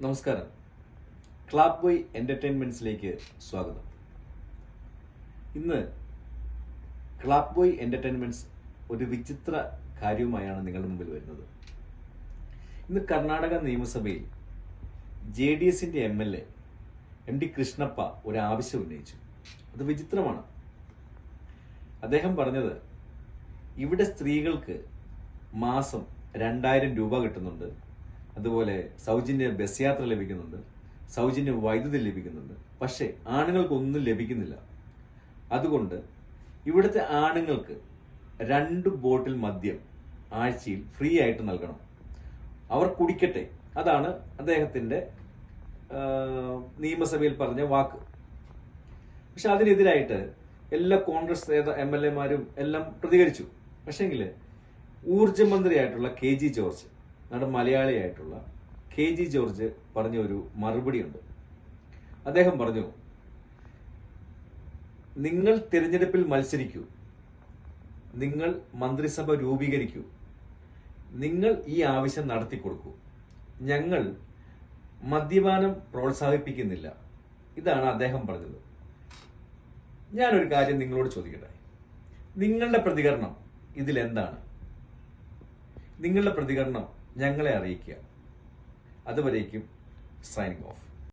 നമസ്കാരം. ക്ലാബ് ബോയ് എന്റർടൈൻമെന്റ്സിലേക്ക് സ്വാഗതം. ഇന്ന് ക്ലാബ് ബോയ് എന്റർടൈൻമെന്റ്സ് ഒരു വിചിത്ര കാര്യവുമായാണ് നിങ്ങളുടെ മുമ്പിൽ വരുന്നത്. ഇന്ന് കർണാടക നിയമസഭയിൽ JDSന്റെ MLA MD കൃഷ്ണപ്പ ഒരു ആവശ്യം ഉന്നയിച്ചു. അത് വിചിത്രമാണ്. അദ്ദേഹം പറഞ്ഞത്, ഇവിടെ സ്ത്രീകൾക്ക് മാസം 2000 രൂപ കിട്ടുന്നുണ്ട്, അതുപോലെ സൗജന്യ ബസ് യാത്ര ലഭിക്കുന്നുണ്ട്, സൗജന്യ വൈദ്യുതി ലഭിക്കുന്നുണ്ട്. പക്ഷേ ആണുങ്ങൾക്കൊന്നും ലഭിക്കുന്നില്ല. അതുകൊണ്ട് ഇവിടുത്തെ ആണുങ്ങൾക്ക് 2 ബോട്ടിൽ മദ്യം ആഴ്ചയിൽ ഫ്രീ ആയിട്ട് നൽകണം. അവർ കുടിക്കട്ടെ. അതാണ് അദ്ദേഹത്തിന്റെ നിയമസഭയിൽ പറഞ്ഞ വാക്ക്. പക്ഷെ അതിനെതിരായിട്ട് എല്ലാ കോൺഗ്രസ് MLA മാരും എല്ലാം പ്രതികരിച്ചു. പക്ഷെങ്കിൽ ഊർജ്ജമന്ത്രിയായിട്ടുള്ള KG ജോർജ്, നമ്മുടെ മലയാളിയായിട്ടുള്ള KG ജോർജ് പറഞ്ഞ ഒരു മറുപടിയുണ്ട്. അദ്ദേഹം പറഞ്ഞു, നിങ്ങൾ തിരഞ്ഞെടുപ്പിൽ മത്സരിക്കൂ, നിങ്ങൾ മന്ത്രിസഭ രൂപീകരിക്കൂ, നിങ്ങൾ ഈ ആവശ്യം നടത്തിക്കൊടുക്കൂ. ഞങ്ങൾ മദ്യപാനം പ്രോത്സാഹിപ്പിക്കുന്നില്ല. ഇതാണ് അദ്ദേഹം പറഞ്ഞത്. ഞാനൊരു കാര്യം നിങ്ങളോട് ചോദിക്കട്ടെ, നിങ്ങളുടെ പ്രതികരണം ഇതിലെന്താണ്? നിങ്ങളുടെ പ്രതികരണം ഞങ്ങളെ അറിയിക്കുക. അതുവരേക്കും സൈനിങ് ഓഫ്.